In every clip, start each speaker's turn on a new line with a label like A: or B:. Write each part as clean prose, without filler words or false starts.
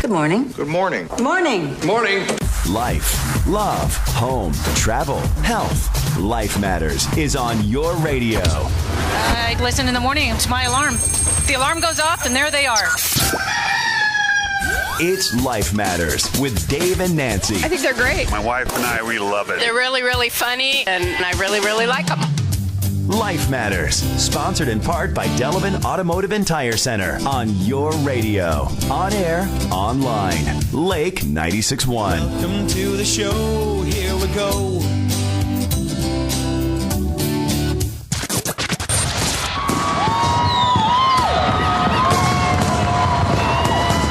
A: Good morning.
B: Good morning.
A: Morning.
B: Morning.
C: Life, love, home, travel, health. Life Matters is on your radio.
D: I listen in the morning. It's my alarm. The alarm goes off, and there they are.
C: It's Life Matters with Dave and Nancy.
E: I think they're great.
F: My wife and I, we love it.
E: They're really, really funny, and I really, really like them.
C: Life Matters, sponsored in part by Delavan Automotive and Tire Center on your radio. On air, online. Lake 96.1.
G: Welcome to the show. Here we go.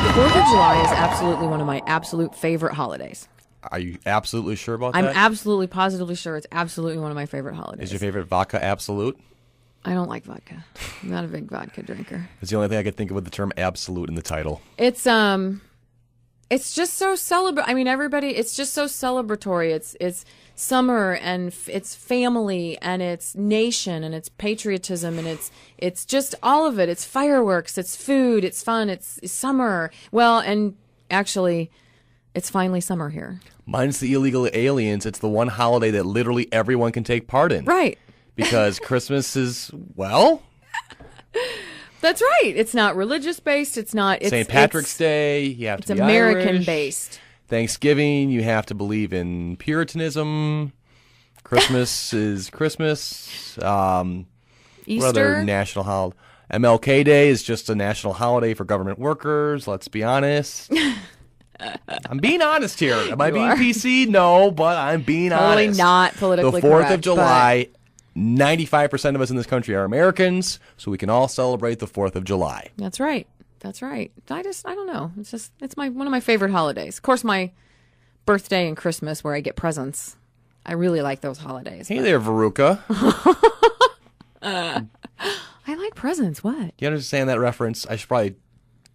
H: The 4th of July is absolutely one of my absolute favorite holidays.
I: Are you absolutely sure about that?
H: I'm absolutely, positively sure it's absolutely one of my favorite holidays.
I: Is your favorite vodka Absolute?
H: I don't like vodka. I'm not a big vodka drinker.
I: It's the only thing I could think of with the term absolute in the title.
H: It's just so it's just so celebratory. It's summer, and it's family, and it's nation, and it's patriotism, and it's just all of it. It's fireworks, it's food, it's fun, it's summer. Well, and actually, it's finally summer here.
I: Mine's the illegal aliens. It's the one holiday that literally everyone can take part in.
H: Right.
I: Because Christmas is, well...
H: That's right. It's not religious based. It's not. It's
I: St. Patrick's Day. You have to be
H: American
I: Irish.
H: based.
I: Thanksgiving. You have to believe in Puritanism. Christmas is Christmas.
H: Easter.
I: What other national holiday? MLK Day is just a national holiday for government workers. Let's be honest. I'm being honest here. Am I being PC? No, but I'm being
H: totally
I: honest.
H: not politically
I: The 4th
H: correct,
I: of July. 95% of us in this country are Americans, so we can all celebrate the 4th of July.
H: That's right. That's right. I don't know. It's one of my favorite holidays. Of course, my birthday and Christmas, where I get presents. I really like those holidays.
I: Hey there, Veruca.
H: I like presents. What?
I: You understand that reference? I should probably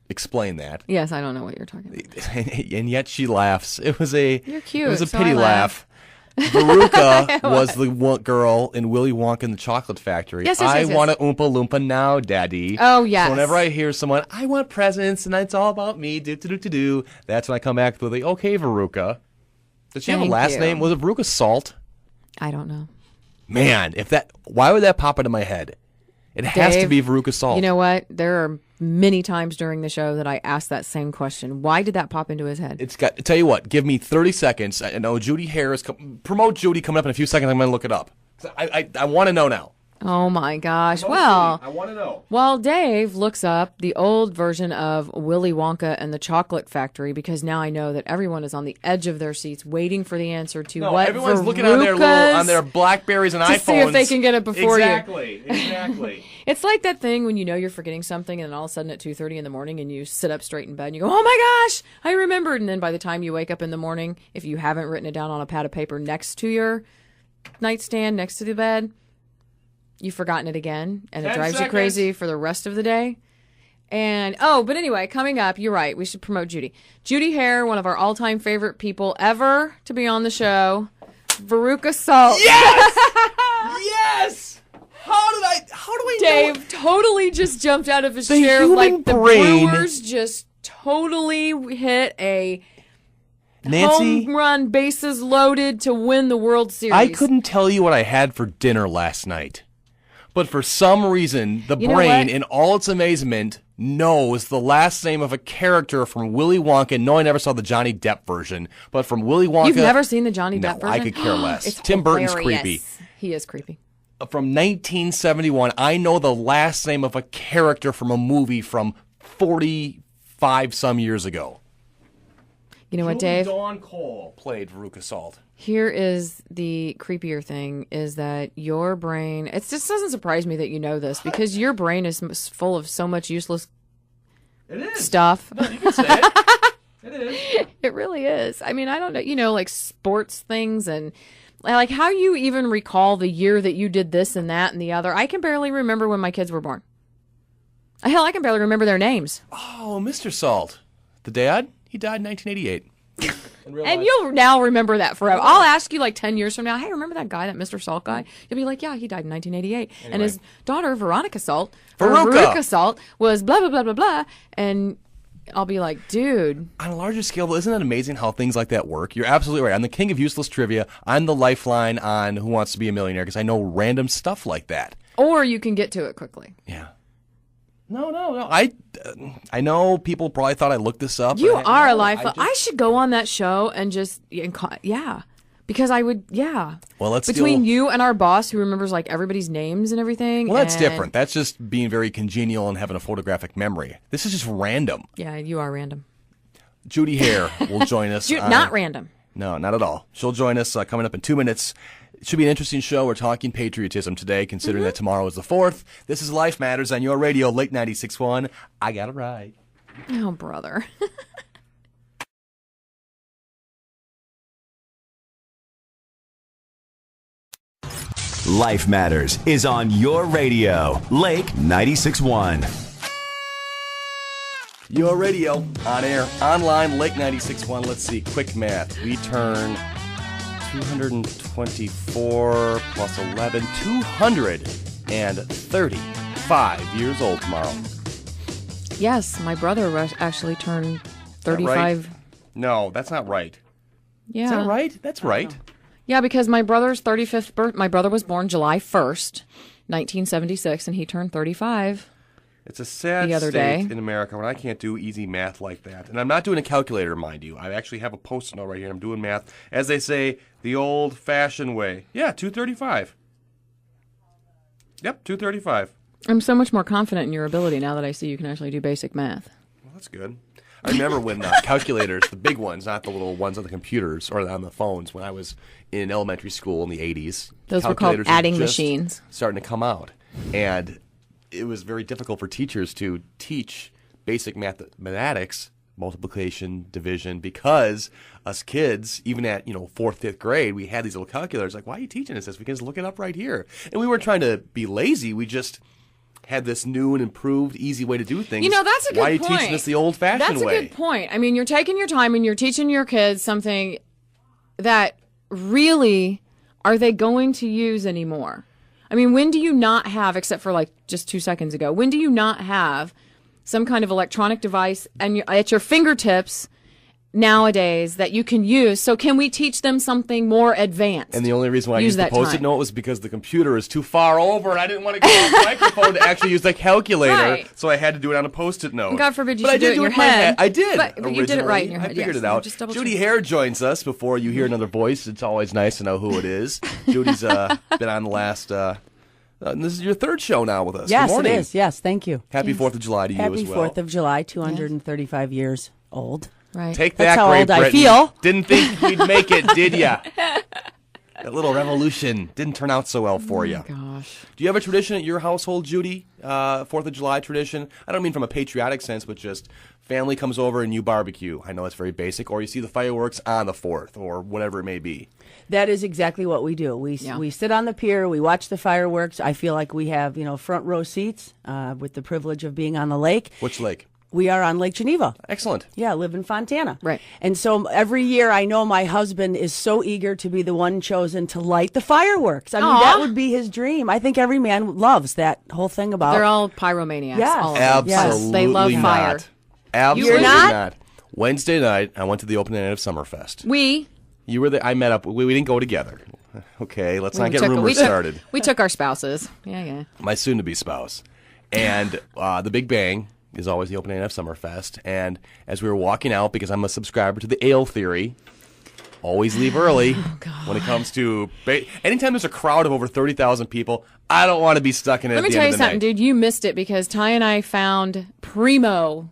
I: explain that.
H: Yes, I don't know what you're talking about.
I: And yet she laughs. You're
H: cute.
I: It was a
H: so
I: pity
H: I
I: laugh. Veruca was the girl in Willy Wonka and the Chocolate Factory.
H: Yes.
I: I want a Oompa Loompa now, Daddy.
H: Oh, yes.
I: So whenever I hear someone, I want presents, and it's all about me, do, that's when I come back with the, okay, Veruca. Did she have a last name? Was it Veruca Salt?
H: I don't know.
I: Man, why would that pop into my head? It has to be Veruca Salt.
H: You know what? There are many times during the show that I asked that same question. Why did that pop into his head?
I: Tell you what, give me 30 seconds. I know Judy Hehr is promote Judy coming up in a few seconds. I'm going to look it up. I want to know now.
H: Oh my gosh. Well,
I: I want to know.
H: Well, Dave looks up the old version of Willy Wonka and the Chocolate Factory, because now I know that everyone is on the edge of their seats waiting for the answer to what
I: everyone's
H: Veruca's,
I: looking on their Blackberries and
H: to
I: iPhones
H: see if they can get it before
I: Exactly.
H: It's like that thing when you know you're forgetting something, and then all of a sudden at 2:30 in the morning and you sit up straight in bed and you go, oh my gosh, I remembered. And then by the time you wake up in the morning, if you haven't written it down on a pad of paper next to your nightstand, next to the bed, you've forgotten it again, and it drives you crazy for the rest of the day. And, but anyway, coming up, you're right, we should promote Judy. Judy Hehr, one of our all-time favorite people ever to be on the show. Veruca Salt.
I: Yes! Yes! How do I
H: Dave
I: know?
H: totally just jumped out of his
I: The
H: chair
I: human
H: like the
I: brain.
H: Brewers just totally hit a
I: Nancy,
H: home run, bases loaded to win the World Series.
I: I couldn't tell you what I had for dinner last night. But for some reason, the
H: You know
I: brain,
H: what?
I: in all its amazement, knows the last name of a character from Willy Wonka. No, I never saw the Johnny Depp version, but from Willy Wonka.
H: You've never seen the Johnny Depp version?
I: I could care less.
H: It's
I: Tim Burton's
H: hilarious.
I: creepy.
H: He is creepy.
I: From 1971, I know the last name of a character from a movie from 45 some years ago.
H: You know what, Dave?
I: Dawn Cole played Veruca Salt.
H: Here is the creepier thing, is that your brain, it just doesn't surprise me that you know this, because your brain is full of so much useless stuff.
I: No, you can say it. It is.
H: It really is. I mean, I don't know, like sports things, and like how you even recall the year that you did this and that and the other. I can barely remember when my kids were born. Hell, I can barely remember their names.
I: Oh, Mr. Salt. The dad? He died in 1988.
H: And you'll now remember that forever. I'll ask you like 10 years from now, hey, remember that guy, that Mr. Salt guy? You'll be like, yeah, he died in 1988. Anyway. And his daughter, Veronica Salt,
I: Veruca
H: Salt, was blah, blah, blah, blah, blah. And I'll be like, dude.
I: On a larger scale, though, isn't it amazing how things like that work? You're absolutely right. I'm the king of useless trivia. I'm the lifeline on Who Wants to Be a Millionaire because I know random stuff like that.
H: Or you can get to it quickly.
I: Yeah. No. I know people probably thought I looked this up.
H: You are a lifeline. I should go on that show and just, because I would,
I: Well, let's
H: between you and our boss who remembers like everybody's names and everything.
I: Well, that's different. That's just being very congenial and having a photographic memory. This is just random.
H: Yeah, you are random.
I: Judy Hehr will join us.
H: Not random.
I: No, not at all. She'll join us coming up in 2 minutes. It should be an interesting show. We're talking patriotism today, considering that tomorrow is the 4th. This is Life Matters on your radio, Lake 96.1. I got it right.
H: Oh, brother.
C: Life Matters is on your radio, Lake 96.1.
I: Your radio, on air, online, Lake 96.1. Let's see, quick math. We turn 224 plus 11, 235 years old tomorrow.
H: Yes, my brother actually turned 35.
I: Right? No, that's not right.
H: Yeah.
I: Is that right? That's right.
H: Yeah, because my brother's 35th birth. My brother was born July 1st, 1976, and he turned 35.
I: It's a sad
H: the other
I: state
H: day.
I: in America when I can't do easy math like that. And I'm not doing a calculator, mind you. I actually have a Post-it note right here. I'm doing math, as they say, the old-fashioned way. Yeah, 235. Yep, 235.
H: I'm so much more confident in your ability now that I see you can actually do basic math.
I: Well, that's good. I remember when calculators, the big ones, not the little ones on the computers or on the phones, when I was in elementary school in the 80s.
H: Those were called adding machines.
I: Starting to come out. And it was very difficult for teachers to teach basic mathematics, multiplication, division, because us kids, even at 4th, 5th grade, we had these little calculators. Like, why are you teaching us this? We can just look it up right here. And we weren't trying to be lazy. We just had this new and improved, easy way to do things.
H: That's a good point.
I: Why are you teaching us the old-fashioned way?
H: That's a good point. I mean, you're taking your time and you're teaching your kids something that really are they going to use anymore? I mean, when do you not have, except for like just 2 seconds ago, when do you not have some kind of electronic device and at your fingertips nowadays that you can use? So can we teach them something more advanced?
I: And the only reason why I used the Post-it note was because the computer is too far over and I didn't want to get off the microphone to actually use the calculator.
H: Right.
I: So I had to do it on a Post-it note.
H: God forbid you should do it in your head.
I: I did.
H: But you did it right in your head.
I: I figured
H: yes.
I: it out.
H: Just double
I: Judy
H: check.
I: Hehr joins us before you hear another voice. It's always nice to know who it is. Judy's been on the last... this is your third show now with us.
A: Yes,
I: Good morning.
A: it is. Yes, thank you.
I: Happy 4th of July to you as well.
A: Happy 4th of July, 235 years old.
H: Right.
I: Take
A: That's
I: that,
A: how
I: Great
A: old I
I: Britain.
A: feel.
I: Didn't think we'd make it, did ya? That little revolution didn't turn out so well for you.
H: Gosh.
I: Do you have a tradition at your household, Judy? 4th of July tradition? I don't mean from a patriotic sense, but just family comes over and you barbecue. I know it's very basic. Or you see the fireworks on the 4th or whatever it may be.
A: That is exactly what we do. We sit on the pier, we watch the fireworks. I feel like we have, front row seats with the privilege of being on the lake.
I: Which lake?
A: We are on Lake Geneva.
I: Excellent.
A: Yeah, I live in Fontana.
H: Right.
A: And so every year I know my husband is so eager to be the one chosen to light the fireworks. I mean, that would be his dream. I think every man loves that whole thing about...
H: They're all pyromaniacs.
A: Yes.
H: All of them.
I: Absolutely
H: They love fire.
I: not. Absolutely
A: You're not?
I: Wednesday night, I went to the opening night of Summerfest. You were there. I met up. We didn't go together. Okay, let's not get rumors started.
H: We took our spouses. Yeah.
I: My soon-to-be spouse. And the Big Bang is always the opening night of Summerfest. And as we were walking out, because I'm a subscriber to the Ale Theory, always leave early when it comes to... anytime there's a crowd of over 30,000 people, I don't want to be stuck in it.
H: Let me tell you something, dude. You missed it because Ty and I found primo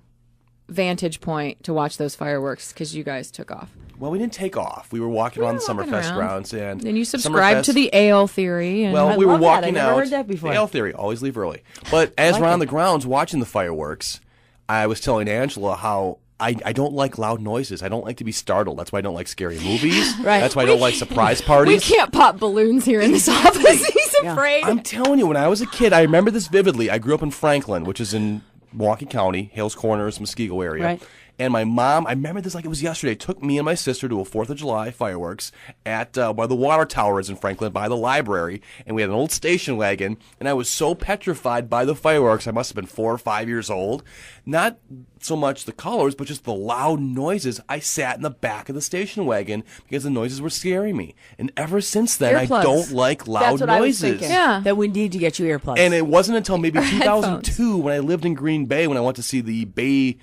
H: vantage point to watch those fireworks because you guys took off.
I: Well, we didn't take off. We were walking around the Summerfest grounds. And
H: you subscribed to the Ale Theory. And
I: well, we were walking
A: out. I never
I: out.
A: heard that before.
I: The Ale Theory, always leave early. But as we're on the grounds watching the fireworks, I was telling Angela how I don't like loud noises. I don't like to be startled. That's why I don't like scary movies.
A: Right.
I: That's why I don't like surprise parties.
H: We can't pop balloons here in this office. He's afraid.
I: I'm telling you, when I was a kid, I remember this vividly. I grew up in Franklin, which is in Milwaukee County, Hales Corners, Muskego area.
A: Right.
I: And my mom, I remember this like it was yesterday, took me and my sister to a 4th of July fireworks at where the water tower is in Franklin by the library. And we had an old station wagon. And I was so petrified by the fireworks. I must have been 4 or 5 years old. Not so much the colors, but just the loud noises. I sat in the back of the station wagon because the noises were scaring me. And ever since then,
A: Earplugs.
I: I don't like loud
A: That's what I was
I: noises.
A: thinking.
H: Yeah.
A: That we need to get you earplugs.
I: And it wasn't until maybe
H: Headphones.
I: 2002 when I lived in Green Bay when I went to see the Bay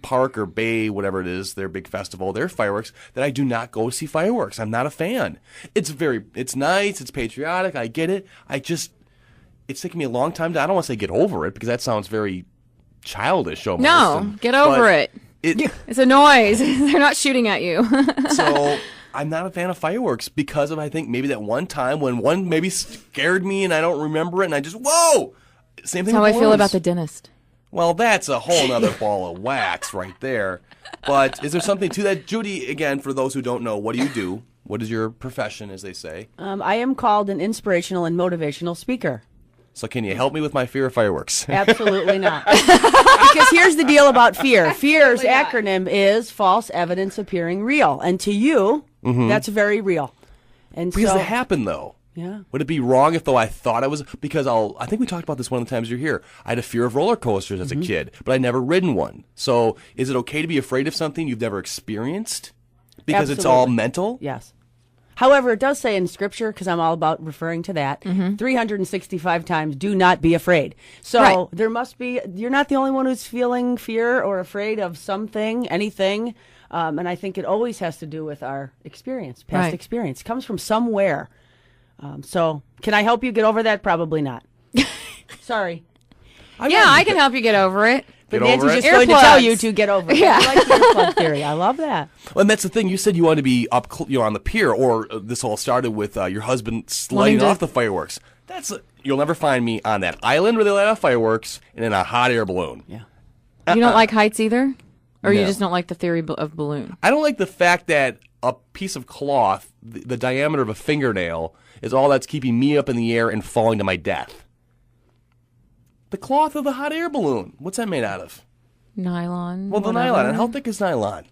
I: Park or Bay, whatever it is, their big festival, their fireworks, that I do not go see fireworks. I'm not a fan. It's nice, it's patriotic, I get it. It's taken me a long time I don't want to say get over it because that sounds very childish almost.
H: No, get over it. It's a noise. They're not shooting at you.
I: So I'm not a fan of fireworks because of, I think, maybe that one time when one maybe scared me and I don't remember it and I just, whoa! Same thing
H: That's how
I: with
H: I feel
I: balloons.
H: about the dentist.
I: Well, that's a whole other ball of wax right there. But is there something to that? Judy, again, for those who don't know, what do you do? What is your profession, as they say?
A: I am called an inspirational and motivational speaker.
I: So can you help me with my fear of fireworks?
A: Absolutely not. Because here's the deal about fear. Fear's acronym is false evidence appearing real. And to you, that's very real. And
I: Because
A: so,
I: it happened, though.
A: Yeah.
I: Would it be wrong if, though, I thought I was... Because I think we talked about this one of the times you're here. I had a fear of roller coasters as a kid, but I never ridden one. So is it okay to be afraid of something you've never experienced? Because it's all
A: Absolutely.
I: mental?
A: Yes. However, it does say in Scripture, because I'm all about referring to that, 365 times, do not be afraid. So
H: Right.
A: there must be, you're not the only one who's feeling fear or afraid of something, anything. And I think it always has to do with our experience, past
H: Right.
A: experience. It comes from somewhere. So can I help you get over that? Probably not. Sorry.
H: I can help you get over it.
A: But
I: Get over
A: Nancy's
I: it?
A: just going to
H: Earplugs.
A: tell you to get over it.
H: Yeah.
A: I like the earplug theory. I love that.
I: Well, and that's the thing. You said you wanted to be up, on the pier, or this all started with your husband lighting
H: to-
I: off the fireworks. You'll never find me on that island where they light off fireworks and in a hot air balloon.
A: Yeah.
H: You don't like heights either? Or you
I: No.
H: just don't like the theory of balloon?
I: I don't like the fact that a piece of cloth, the diameter of a fingernail, is all that's keeping me up in the air and falling to my death. The cloth of the hot air balloon. What's that made out of?
H: Nylon.
I: Well, the
H: whatever.
I: nylon. And how thick is nylon?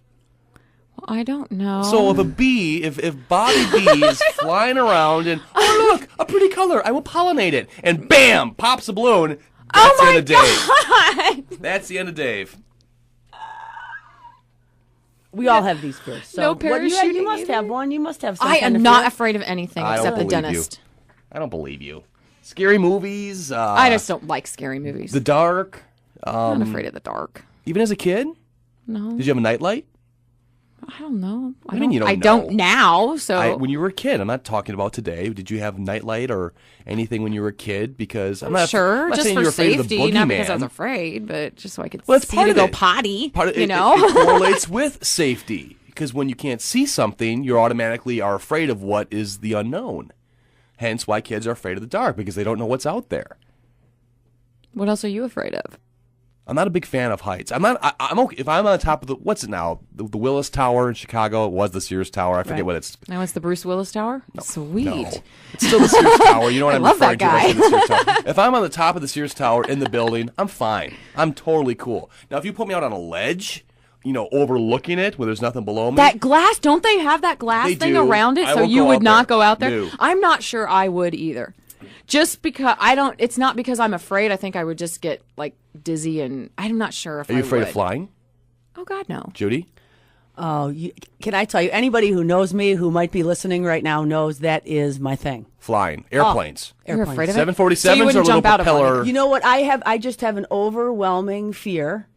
H: Well, I don't know.
I: So if a bee, if Bobby Bee is flying around and, oh, look, a pretty color, I will pollinate it. And bam, pops a balloon. That's the end of Dave. That's the end of Dave.
A: We all have these fears. So
H: No
A: what,
H: parachuting
A: you must
H: either?
A: have one. You must have some
H: I
A: kind
H: am
A: of
H: not
A: fear.
H: afraid of anything
I: I don't
H: except the
I: believe you.
H: dentist.
I: I don't believe you. Scary movies.
H: I just don't like scary movies.
I: The dark.
H: I'm not afraid of the dark.
I: Even as a kid?
H: No.
I: Did you have a nightlight?
H: I don't know.
I: do you mean you don't
H: I
I: know?
H: don't now. So
I: When you were a kid, I'm not talking about today. Did you have nightlight or anything when you were a kid? Because I'm not
H: sure,
I: I'm not
H: just
I: saying
H: for
I: you're afraid
H: safety,
I: of the
H: not because I
I: boogeyman.
H: was afraid, but just so I could
I: Well, that's
H: see
I: part
H: to
I: of
H: go
I: it.
H: potty.
I: Part of
H: you
I: it,
H: know,
I: it correlates with safety because when you can't see something, you automatically are afraid of what is the unknown. Hence, why kids are afraid of the dark because they don't know what's out there.
H: What else are you afraid of?
I: I'm not a big fan of heights. I'm okay if I'm on the top of what's it now? The Willis Tower in Chicago. It was the Sears Tower. I forget what it's.
H: Now it's the Bruce Willis Tower. Sweet.
I: No, it's still the Sears Tower. You know what
H: I
I: I'm
H: love
I: referring
H: that
I: to? That's the Sears Tower. If I'm on the top of the Sears Tower in the building, I'm fine. I'm totally cool. Now, if you put me out on a ledge, overlooking it where there's nothing below me.
H: That glass, don't they have that glass
I: They
H: thing
I: do.
H: around it
I: I
H: so
I: won't
H: you
I: go
H: would
I: out
H: not
I: there.
H: go out there?
I: No.
H: I'm not sure I would either. Just because it's not because I'm afraid. I think I would just get like dizzy and I'm not sure if
I: Are you
H: I
I: afraid
H: would.
I: of flying,
H: Oh God, no.
I: Judy?
A: Oh, can I tell you? Anybody who knows me, who might be listening right now, knows that is my thing.
I: Flying. Airplanes.
H: You're
A: Airplanes.
H: afraid of it?
I: 747s
H: So you
I: or
H: wouldn't
I: little
H: jump out of one.
I: propeller.
A: You know what I have? I just have an overwhelming fear,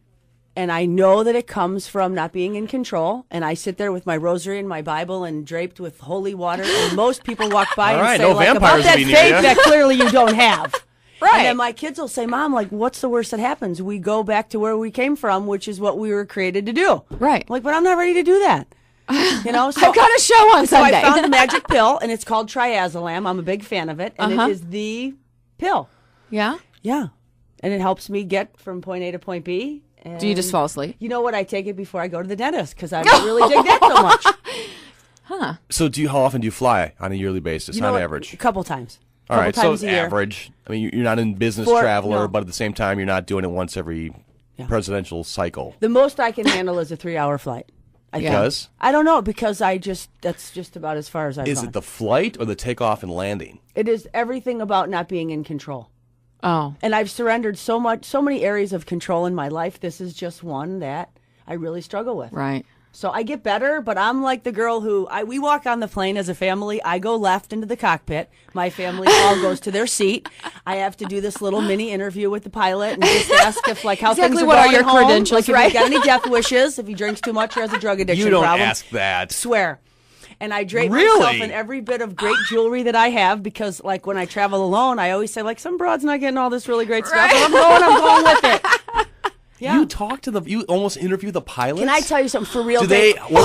A: and I know that it comes from not being in control. And I sit there with my rosary and my Bible and draped with holy water, and most people walk by
I: All
A: and
I: right,
A: say,
I: no
A: like,
I: vampires
A: about that
I: will be near
A: faith
I: ya."
A: that clearly you don't have.
H: Right.
A: And then my kids will say, Mom, like, what's the worst that happens? We go back to where we came from, which is what we were created to do.
H: Right.
A: I'm like, but I'm not ready to do that. So
H: I've got a show on
A: So
H: Sunday.
A: I found a magic pill, and it's called Triazolam. I'm a big fan of it, and
H: Uh-huh.
A: it is the pill.
H: Yeah.
A: Yeah. And it helps me get from point A to point B. And
H: Do you just fall asleep?
A: You know what? I take it before I go to the dentist because I don't really dig that so much.
I: So how often do you fly on a yearly basis,
A: You know
I: on
A: what?
I: average?
A: A couple times.
I: All right, so
A: times
I: it's
A: a year.
I: average. I mean, you're not a business
A: For-
I: traveler,
A: no.
I: but at the same time, you're not doing it once every presidential cycle.
A: The most I can handle is a 3-hour flight.
I: Because?
A: I don't know, because that's just about as far as I've
I: Is
A: gone.
I: it the flight or the takeoff and landing?
A: It is everything about not being in control.
H: Oh.
A: And I've surrendered so many areas of control in my life. This is just one that I really struggle with.
H: Right.
A: So I get better, but I'm like the girl who we walk on the plane as a family. I go left into the cockpit. My family all goes to their seat. I have to do this little mini interview with the pilot and just ask if how
H: Exactly
A: things are
H: what
A: going
H: are your
A: home.
H: credentials,
A: Like,
H: right?
A: if he's got any death wishes, if he drinks too much or has a drug addiction
I: You don't
A: problem.
I: ask that.
A: Swear. And I drape
I: Really?
A: myself in every bit of great jewelry that I have because, like, when I travel alone, I always say, like, some broad's not getting all this really great stuff. But I'm going with it. Yeah.
I: You almost interview the pilots?
A: Can I tell you something for real?
I: What's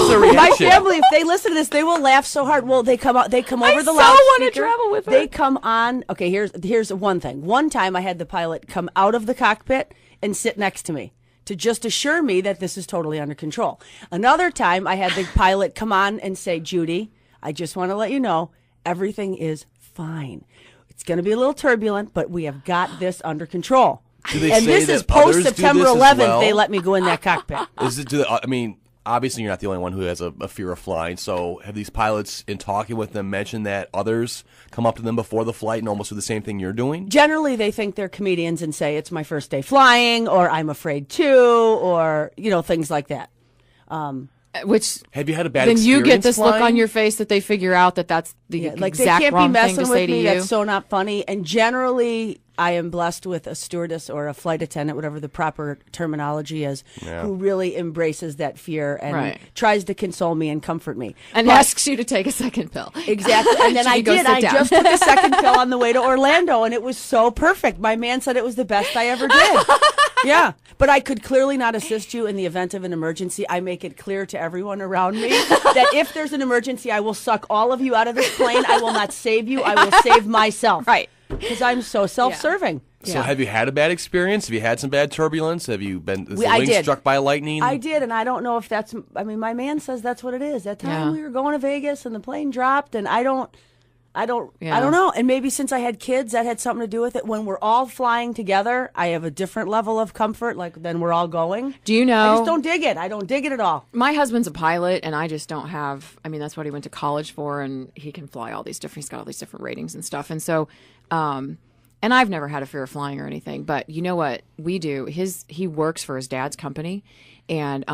I: their
A: My
I: reaction?
A: family, if they listen to this, they will laugh so hard. Well, they come over the loudspeaker.
H: wanna travel with her.
A: They come on. Okay, here's one thing. One time I had the pilot come out of the cockpit and sit next to me to just assure me that this is totally under control. Another time I had the pilot come on and say, Judy, I just want to let you know everything is fine. It's going to be a little turbulent, but we have got this under control.
I: Do they
A: And
I: say
A: this
I: that
A: is post
I: others do
A: September
I: this as
A: 11th.
I: well?
A: They let me go in that cockpit.
I: I mean, obviously you're not the only one who has a fear of flying. So have these pilots, in talking with them, mentioned that others come up to them before the flight and almost do the same thing you're doing?
A: Generally, they think they're comedians and say it's my first day flying, or I'm afraid to, or things like that.
H: Which
I: Have you had a bad
H: then you get
I: experience
H: this look
I: flying?
H: on your face that they figure out that that's the
A: Like, they
H: exact
A: can't be
H: wrong thing
A: messing
H: to
A: with
H: say to
A: me.
H: you.
A: That's so not funny. And generally, I am blessed with a stewardess or a flight attendant, whatever the proper terminology is, who really embraces that fear and tries to console me and comfort me.
H: And asks you to take a second pill.
A: Exactly. And then
H: Should
A: I
H: you go
A: did.
H: sit
A: I
H: down?
A: just took a second pill on the way to Orlando, and it was so perfect. My man said it was the best I ever did. Yeah. But I could clearly not assist you in the event of an emergency. I make it clear to everyone around me that if there's an emergency, I will suck all of you out of this plane. I will not save you. I will save myself.
H: Right.
A: Because I'm so self-serving.
I: So have you had a bad experience? Have you had some bad turbulence? Have you been the
A: I
I: wings
A: did.
I: struck by lightning?
A: I did, and I don't know if that's. I mean, my man says that's what it is. That time we were going to Vegas and the plane dropped, and I don't know. And maybe since I had kids, that had something to do with it. When we're all flying together, I have a different level of comfort. Like, then we're all going.
H: Do you know?
A: I just don't dig it. I don't dig it at all.
H: My husband's a pilot, and I just don't have. I mean, that's what he went to college for, and he can fly all these different. He's got all these different ratings and stuff, and so. And I've never had a fear of flying or anything, but you know what we do? He works for his dad's company, and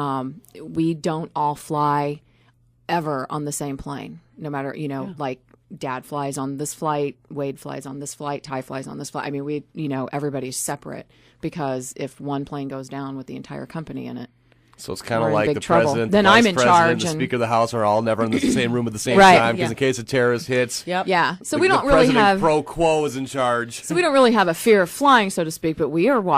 H: we don't all fly ever on the same plane. No matter like Dad flies on this flight, Wade flies on this flight, Ty flies on this flight. I mean, everybody's separate because if one plane goes down with the entire company in it.
I: So it's kind
H: We're
I: of
H: in
I: like
H: big
I: the
H: trouble.
I: president,
H: Then
I: the vice
H: I'm in
I: president,
H: charge
I: the
H: and-
I: Speaker of the House are all never in the same room at the same
H: Right.
I: time because in case a terrorist hits,
H: Yeah. So
I: the,
H: we don't
I: the
H: really
I: president
H: have.
I: pro quo is in charge.
H: So we don't really have a fear of flying, so to speak, but we are we're.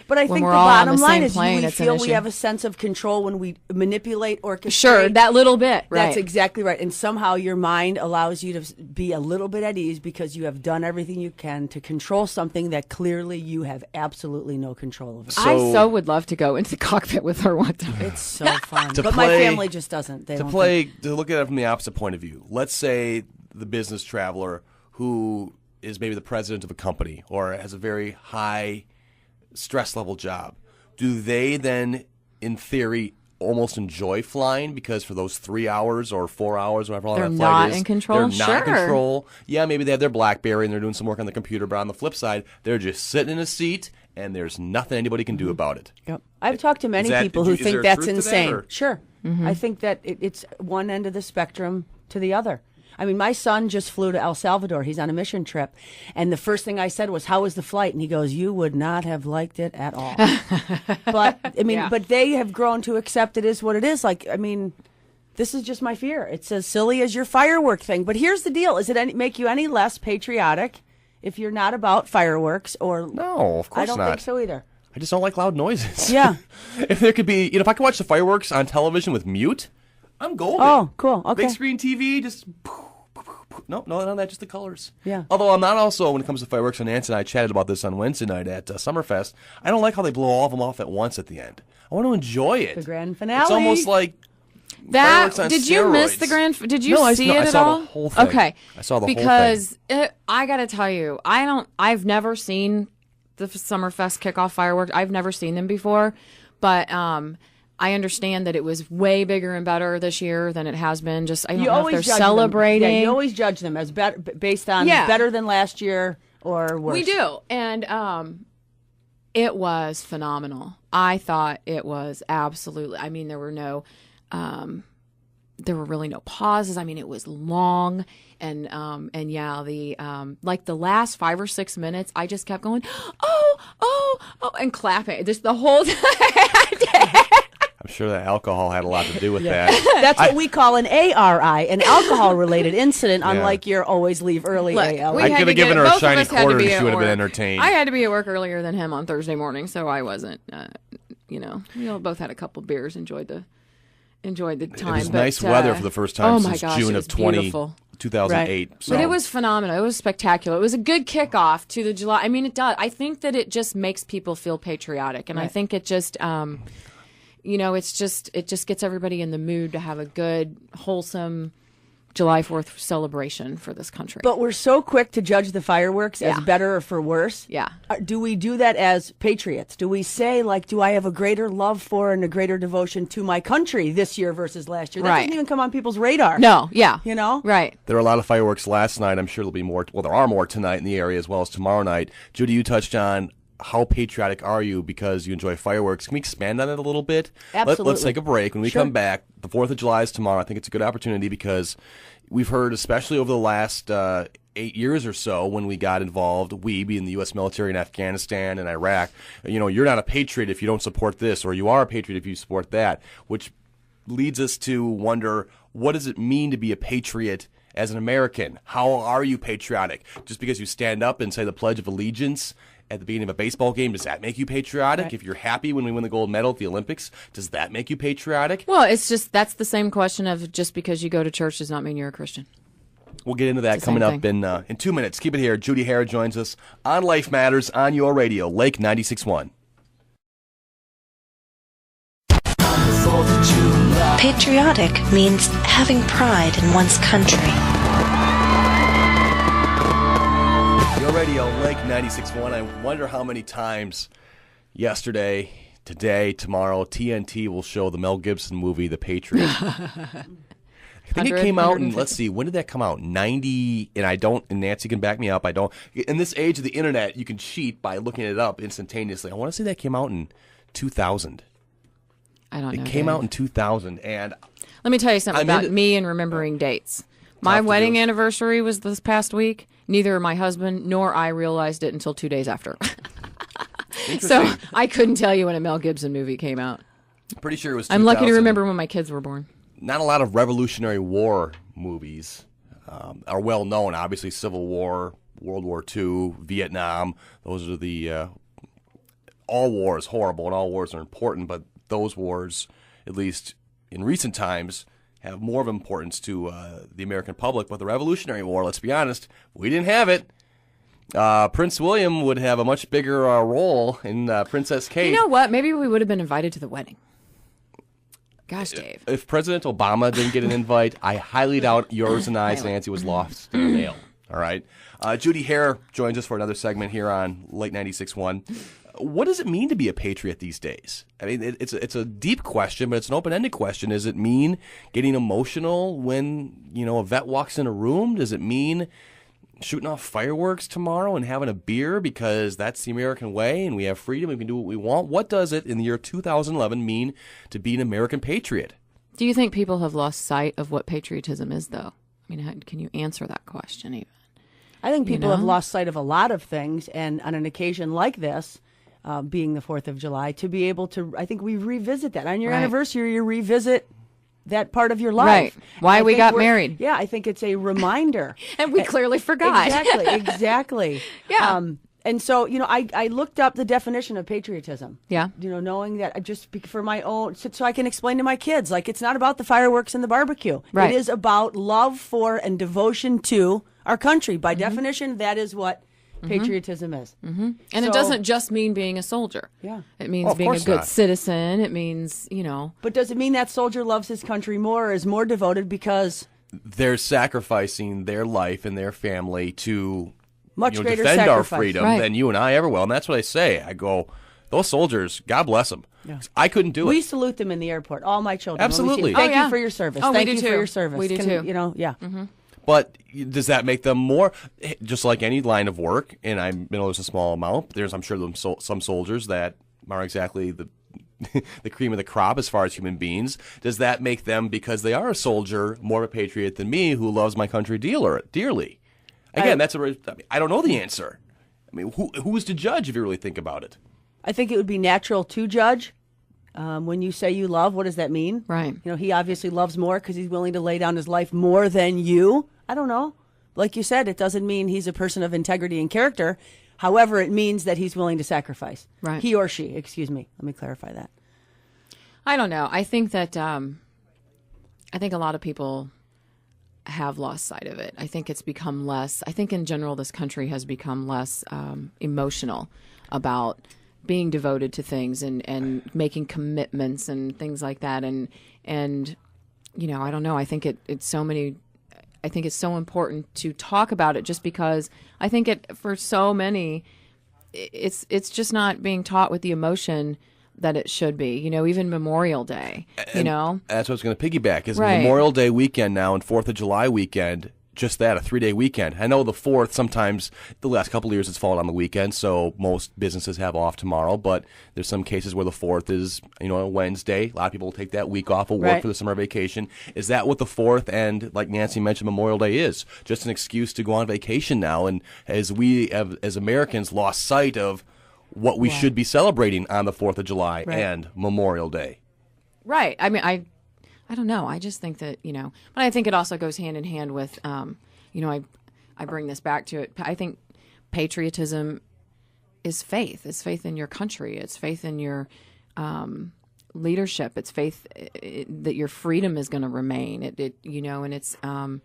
A: But I
H: When
A: think the
H: we're all on
A: bottom
H: the
A: line
H: same
A: is
H: plane,
A: we
H: it's an
A: feel we
H: issue.
A: have a sense of control when we manipulate, orchestrate.
H: Sure, that little bit. Right.
A: That's exactly right. And somehow your mind allows you to be a little bit at ease because you have done everything you can to control something that clearly you have absolutely no control over.
H: I so would love to go into the cockpit with her one time.
A: It's so fun.
I: To
A: But my
I: play-
A: family just doesn't. They
I: To
A: don't
I: play,
A: think-
I: to look at it from the opposite point of view. Let's say the business traveler who is maybe the president of a company or has a very high stress level job. Do they then, in theory, almost enjoy flying because for those 3 hours or 4 hours, whatever long
H: They're
I: that flight
H: not
I: is,
H: in control?
I: They're not in
H: Sure.
I: control. Yeah, maybe they have their BlackBerry and they're doing some work on the computer, but on the flip side, they're just sitting in a seat and there's nothing anybody can do about it.
A: Yep. I've talked to many
I: that-
A: people who
I: is there
A: think
I: a
A: that's
I: truth to that,
A: insane.
I: or-
A: Sure. I think that it's one end of the spectrum to the other. I mean, my son just flew to El Salvador. He's on a mission trip. And the first thing I said was, how was the flight? And he goes, you would not have liked it at all. But, I mean, but they have grown to accept it is what it is. Like, I mean, this is just my fear. It's as silly as your firework thing. But here's the deal. Does it make you any less patriotic if you're not about fireworks? Or
I: No, of course
A: I don't
I: not.
A: think so either.
I: I just don't like loud noises.
A: Yeah.
I: If there could be, if I could watch the fireworks on television with mute, I'm golden.
A: Oh, cool. Okay.
I: Big screen TV, just no, none of that, just the colors.
A: Yeah.
I: Although I'm not also, when it comes to fireworks, and Nancy and I chatted about this on Wednesday night at Summerfest, I don't like how they blow all of them off at once at the end. I want to enjoy it.
A: The grand finale.
I: It's almost like
H: That
I: fireworks on
H: did you miss
I: steroids.
H: the grand? Did you
I: No,
H: see
I: no,
H: it
I: I
H: at
I: saw
H: all?
I: the whole thing.
H: Okay,
I: I saw the whole thing.
H: because I got to tell you, I've never seen the Summerfest kickoff fireworks. I've never seen them before, but I understand that it was way bigger and better this year than it has been. Just I don't know if they're celebrating.
A: Yeah, you always judge them as based on better than last year or worse.
H: We do, and it was phenomenal. I thought it was absolutely. I mean, there were really no pauses. I mean, it was long, and like the last 5 or 6 minutes, I just kept going, oh, and clapping just the whole time.
I: I'm sure that alcohol had a lot to do with that.
A: That's what we call an ARI, an alcohol-related incident, unlike your always leave early ALI.
I: I could have given her a shiny quarter and she would have been entertained.
H: I had to be at work earlier than him on Thursday morning, so I wasn't, we all both had a couple beers, enjoyed the time.
I: It was nice weather for the first time since June of 2008.
H: Right.
I: So.
H: But it was phenomenal. It was spectacular. It was a good kickoff to the July. I mean, it does. I think that it just makes people feel patriotic, and I think it just... it just gets everybody in the mood to have a good, wholesome July 4th celebration for this country.
A: But we're so quick to judge the fireworks as better or for worse.
H: Yeah.
A: Do we do that as patriots? Do we say, do I have a greater love for and a greater devotion to my country this year versus last year? That doesn't even come on people's radar.
H: No, yeah. Right.
I: There were a lot of fireworks last night. I'm sure there'll be more. Well, there are more tonight in the area as well as tomorrow night. Judy, you touched on how patriotic are you because you enjoy fireworks. Can we expand on it a little bit?
A: Absolutely.
I: Let's take a break. When we come back, the 4th of July is tomorrow. I think it's a good opportunity because we've heard, especially over the last 8 years or so when we got involved, we being the U.S. military in Afghanistan and Iraq, you're not a patriot if you don't support this, or you are a patriot if you support that, which leads us to wonder, what does it mean to be a patriot as an American? How are you patriotic? Just because you stand up and say the Pledge of Allegiance at the beginning of a baseball game, does that make you patriotic? Right. If you're happy when we win the gold medal at the Olympics, does that make you patriotic?
H: Well, that's the same question of just because you go to church does not mean you're a Christian.
I: We'll get into that coming up in 2 minutes. Keep it here. Judy Hehr joins us on Life Matters on your radio, Lake 96.1.
B: Patriotic means having pride in one's country.
I: Your radio, Lake 96.1. I wonder how many times yesterday, today, tomorrow, TNT will show the Mel Gibson movie, The Patriot. I think it came out in, let's see, when did that come out? 90, and Nancy can back me up, in this age of the internet, you can cheat by looking it up instantaneously. I want to say that came out in 2000.
H: I don't know.
I: It came out in 2000, and...
H: Let me tell you something about me and remembering dates. My wedding anniversary was this past week. Neither my husband nor I realized it until 2 days after. So I couldn't tell you when a Mel Gibson movie came out.
I: I'm pretty sure it was 2000.
H: I'm lucky to remember when my kids were born.
I: Not a lot of Revolutionary War movies are well known. Obviously, Civil War, World War II, Vietnam. Those are the... all war is horrible and all wars are important, but those wars, at least in recent times, have more of importance to the American public. But the Revolutionary War, let's be honest, we didn't have it. Prince William would have a much bigger role in Princess Kate.
H: You know what? Maybe we would have been invited to the wedding. Gosh, Dave.
I: If President Obama didn't get an invite, I highly doubt yours and I's Nancy was lost in the mail. All right. Judy Hehr joins us for another segment here on Lake 96.1. What does it mean to be a patriot these days? I mean, it's a deep question, but it's an open-ended question. Does it mean getting emotional when, a vet walks in a room? Does it mean shooting off fireworks tomorrow and having a beer because that's the American way and we have freedom, we can do what we want? What does it, in the year 2011, mean to be an American patriot?
H: Do you think people have lost sight of what patriotism is, though? I mean, can you answer that question even?
A: I think people have lost sight of a lot of things, and on an occasion like this, being the 4th of July, to be able to, I think we revisit that. On your anniversary, you revisit that part of your life.
H: Right. Why we got married.
A: Yeah, I think it's a reminder.
H: And we clearly forgot.
A: Exactly.
H: Yeah.
A: And so, I looked up the definition of patriotism.
H: Yeah.
A: Knowing that just for my own, so I can explain to my kids, it's not about the fireworks and the barbecue.
H: Right.
A: It is about love for and devotion to our country. By definition, that is what patriotism is.
H: Mm-hmm. And it doesn't just mean being a soldier.
A: Yeah.
H: It means being a good citizen. It means,
A: But does it mean that soldier loves his country more or is more devoted because...
I: They're sacrificing their life and their family to
A: Much greater
I: defend
A: sacrifice.
I: our freedom than you and I ever will. And that's what I say. I go, those soldiers, God bless them. Yeah. I couldn't do it.
A: We salute them in the airport, all my children.
I: Absolutely.
A: Thank you for your service. Thank you for your service.
H: We do too.
A: You know, yeah.
H: Mm-hmm.
I: But does that make them more, just like any line of work, and I know there's a small amount, I'm sure some soldiers that are exactly the cream of the crop as far as human beings. Does that make them, because they are a soldier, more of a patriot than me who loves my country dearly? Again, I don't know the answer. I mean, who's to judge if you really think about it?
A: I think it would be natural to judge. When you say you love, what does that mean?
H: Right.
A: You know, he obviously loves more because he's willing to lay down his life more than you. I don't know. Like you said, it doesn't mean he's a person of integrity and character. However, it means that he's willing to sacrifice.
H: Right.
A: He or she, excuse me. Let me clarify that.
H: I don't know. I think that I think a lot of people have lost sight of it. I think it's become less. I think in general this country has become less emotional about being devoted to things and making commitments and things like that. And you know, I don't know. I think it's so many. I think it's so important to talk about it, just because I think for so many, it's just not being taught with the emotion that it should be. You know, even Memorial Day. You know,
I: that's what I was going to piggyback. Is
H: right.
I: Memorial Day weekend now and 4th of July weekend. Just that, a 3-day weekend. I know the 4th, sometimes the last couple of years it's fallen on the weekend, so most businesses have off tomorrow, but there's some cases where the 4th is, a Wednesday. A lot of people will take that week off of work for the summer vacation. Is that what the 4th and, like Nancy mentioned, Memorial Day is? Just an excuse to go on vacation now, and as we, as Americans, lost sight of what we should be celebrating on the 4th of July and Memorial Day.
H: Right. I mean, I don't know. I just think that, but I think it also goes hand in hand with, I bring this back to it. I think patriotism is faith. It's faith in your country. It's faith in your leadership. It's faith that your freedom is going to remain. And it's, a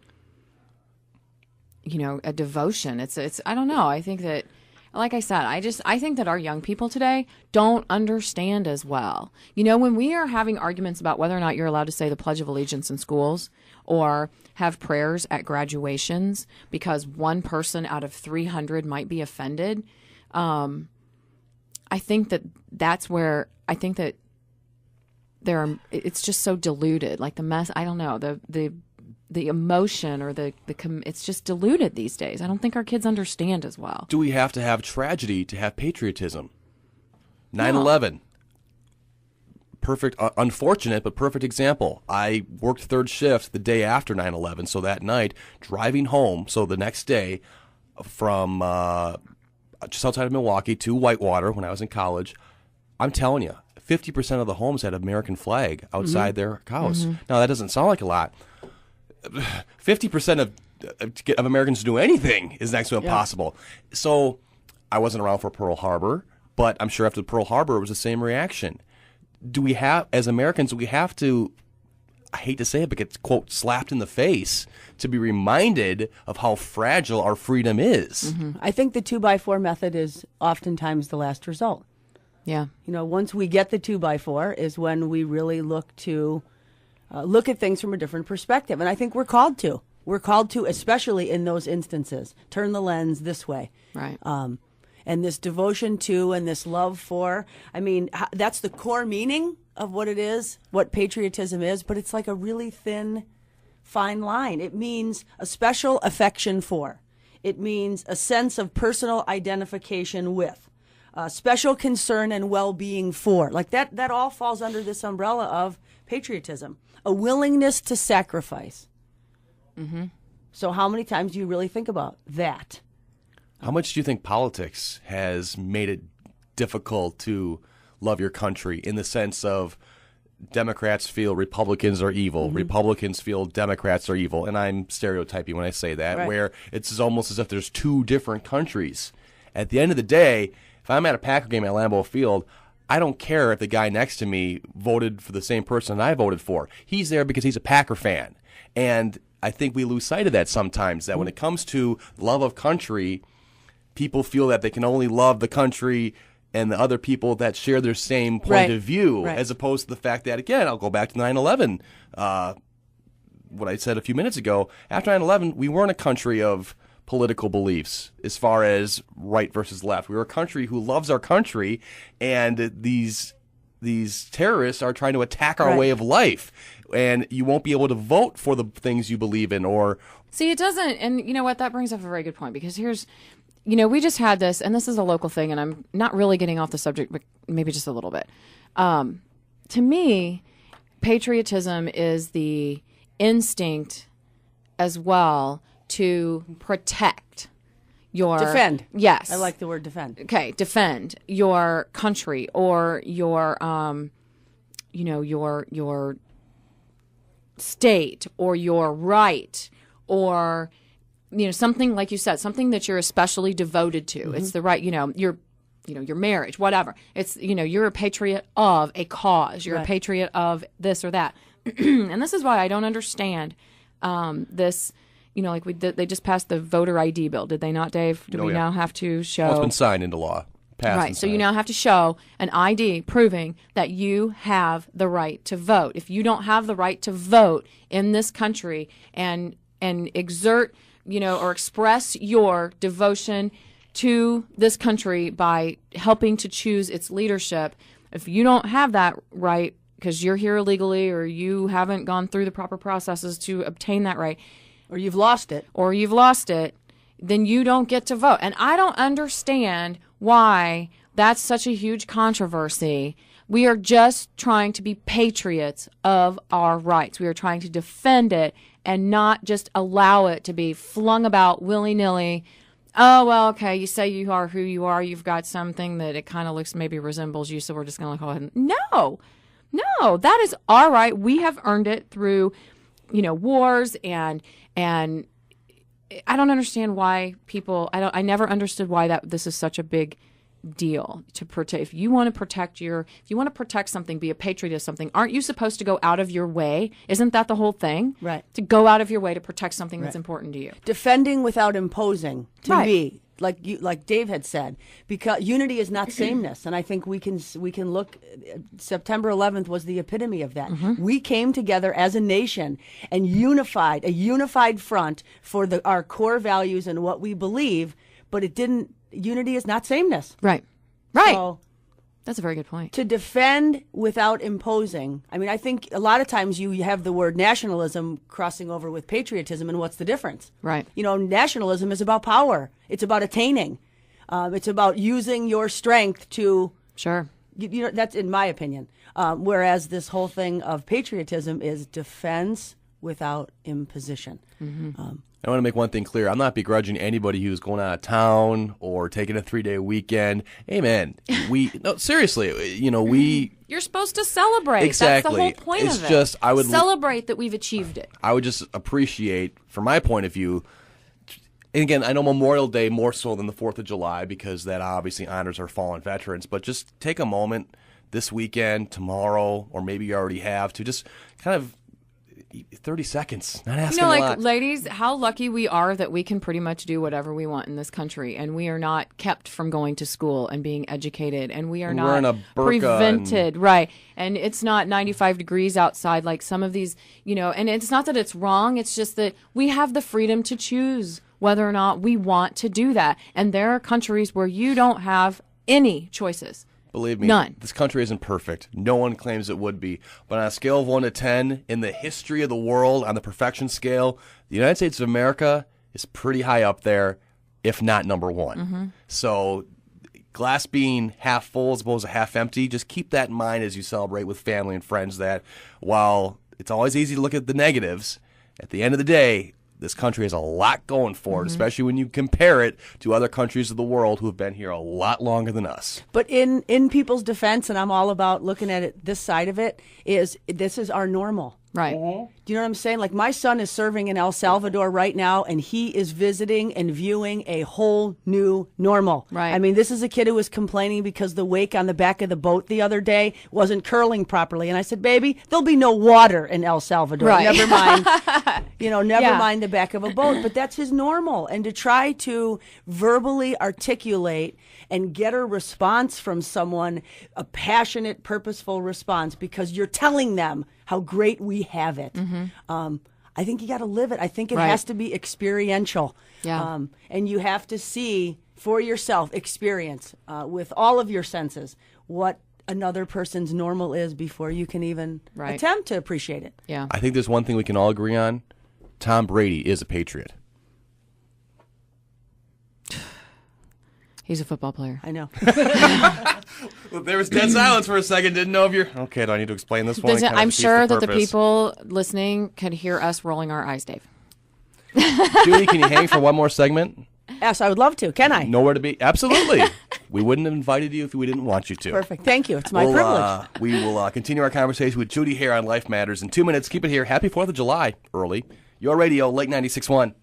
H: devotion. It's, I don't know. I think that, like I said, I think that our young people today don't understand as well. When we are having arguments about whether or not you're allowed to say the Pledge of Allegiance in schools or have prayers at graduations because one person out of 300 might be offended, I think that's where I think that it's just so diluted. Like the mess, I don't know, the emotion or it's just diluted these days. I don't think our kids understand as well.
I: Do we have to have tragedy to have patriotism? 9/11. Perfect, unfortunate, but perfect example. I worked third shift the day after 9/11, so that night, driving home, so the next day, from just outside of Milwaukee to Whitewater when I was in college, I'm telling you, 50% of the homes had an American flag outside their house. Mm-hmm. Now, that doesn't sound like a lot. 50% of Americans do anything is next to impossible. So I wasn't around for Pearl Harbor, but I'm sure after Pearl Harbor it was the same reaction. Do we have, as Americans, we have to, I hate to say it, but get, quote, slapped in the face to be reminded of how fragile our freedom is?
A: Mm-hmm. I think the 2x4 method is oftentimes the last result.
H: Yeah.
A: Once we get the 2x4 is when we really look to look at things from a different perspective. And I think we're called to. We're called to, especially in those instances, turn the lens this way.
H: Right.
A: And this devotion to and this love for, that's the core meaning of what it is, what patriotism is, but it's like a really thin, fine line. It means a special affection for. It means a sense of personal identification with. Special concern and well-being for. Like that all falls under this umbrella of patriotism. A willingness to sacrifice. Mm-hmm. So how many times do you really think about that?
I: How much do you think politics has made it difficult to love your country in the sense of Democrats feel Republicans are evil, mm-hmm. Republicans feel Democrats are evil, and I'm stereotyping when I say that, where it's almost as if there's two different countries. At the end of the day, if I'm at a Packer game at Lambeau Field, I don't care if the guy next to me voted for the same person I voted for. He's there because he's a Packer fan. And I think we lose sight of that sometimes, that when it comes to love of country, people feel that they can only love the country and the other people that share their same point of view, as opposed to the fact that, again, I'll go back to 9/11, what I said a few minutes ago. After 9/11, we weren't a country of political beliefs as far as right versus left. We're a country who loves our country, and these terrorists are trying to attack our way of life. And you won't be able to vote for the things you believe in or...
H: See, it doesn't. And you know what? That brings up a very good point, because here's, we just had this, and this is a local thing, and I'm not really getting off the subject, but maybe just a little bit. To me, patriotism is the instinct as well to protect your...
A: Defend.
H: Yes.
A: I like the word defend.
H: Okay, defend your country or your, your state or your right or, something like you said, something that you're especially devoted to. Mm-hmm. It's the right, your marriage, whatever. It's, you're a patriot of a cause. You're a patriot of this or that. And this is why I don't understand this. They just passed the voter ID bill, did they not, Dave? Do we now have to show?
I: Well, it's been signed into law. Passed
H: right, so you now have to show an ID proving that you have the right to vote. If you don't have the right to vote in this country and exert, or express your devotion to this country by helping to choose its leadership, if you don't have that right because you're here illegally or you haven't gone through the proper processes to obtain that right,
A: or you've lost it, then you don't get to vote. And I don't understand why that's such a huge controversy. We are just trying to be patriots of our rights. We are trying to defend it and not just allow it to be flung about willy-nilly. Oh, well, okay, you say you are who you are. You've got something that it kind of looks, maybe resembles you, so we're just going to go ahead and... No, that is our right. We have earned it through, wars and I don't understand why people. I never understood why this is such a big deal to protect. If you want to protect something, be a patriot of something, aren't you supposed to go out of your way? Isn't that the whole thing? Right.
H: To go out of your way to protect something that's important to you.
A: Defending without imposing, to me, like Dave had said, because unity is not sameness, and I think we can look. September 11th was the epitome of that. Mm-hmm. We came together as a nation and unified a unified front for our core values and what we believe, but it didn't. Unity is not sameness.
H: Right. So, that's a very good point. To
A: defend without imposing. I mean, I think a lot of times you have the word nationalism crossing over with patriotism, and what's the difference?
H: Right.
A: Nationalism is about power. It's about attaining. It's about using your strength to...
H: Sure.
A: That's in my opinion. Whereas this whole thing of patriotism is defense without imposition.
H: Mm-hmm.
I: I want to make one thing clear. I'm not begrudging anybody who's going out of town or taking a 3-day weekend. Hey, man, seriously,
H: You're supposed to celebrate.
I: Exactly.
H: That's the whole point of it.
I: Just, I would
H: celebrate that we've achieved it.
I: I would just appreciate, from my point of view, and again, I know Memorial Day more so than the 4th of July because that obviously honors our fallen veterans, but just take a moment this weekend, tomorrow, or maybe you already have, to just kind of 30 seconds, not asking a lot.
H: Ladies, how lucky we are that we can pretty much do whatever we want in this country, and we are not kept from going to school and being educated, and we are not prevented, right? And it's not 95 degrees outside like some of these, and it's not that it's wrong, it's just that we have the freedom to choose whether or not we want to do that. And there are countries where you don't have any choices.
I: Believe me,
H: none.
I: This country isn't perfect. No one claims it would be. But on a scale of 1 to 10, in the history of the world, on the perfection scale, the United States of America is pretty high up there, if not number 1. Mm-hmm. So glass being half full as opposed to half empty, just keep that in mind as you celebrate with family and friends that while it's always easy to look at the negatives, at the end of the day, this country has a lot going for it, especially when you compare it to other countries of the world who have been here a lot longer than us.
A: But in people's defense, and I'm all about looking at it, this side of it, this is our normal.
H: Right.
A: Do you know what I'm saying? Like, my son is serving in El Salvador right now, and he is visiting and viewing a whole new normal.
H: Right.
A: I mean, this is a kid who was complaining because the wake on the back of the boat the other day wasn't curling properly. And I said, baby, there'll be no water in El Salvador.
H: Right.
A: Never mind, never mind the back of a boat. But that's his normal. And to try to verbally articulate and get a response from someone, a passionate, purposeful response, because you're telling them how great we have it. I think you got to live it. I think it
H: Right.
A: has to be experiential.
H: Yeah.
A: And you have to see for yourself, experience with all of your senses what another person's normal is before you can even
H: Right.
A: attempt to appreciate it.
H: Yeah.
I: I think there's one thing we can all agree on. Tom Brady is a patriot.
H: He's a football player.
A: I know.
I: Well, there was dead silence for a second. Didn't know if you're... Okay, do I need to explain this one?
H: I'm sure that the people listening could hear us rolling our eyes, Dave.
I: Judy, can you hang for one more segment?
A: Yes, I would love to. Can I?
I: Nowhere to be? Absolutely. We wouldn't have invited you if we didn't want you to.
A: Perfect. Thank you. It's my privilege.
I: We will continue our conversation with Judy Hehr on Life Matters in 2 minutes. Keep it here. Happy 4th of July early. Your radio, Lake 96.1.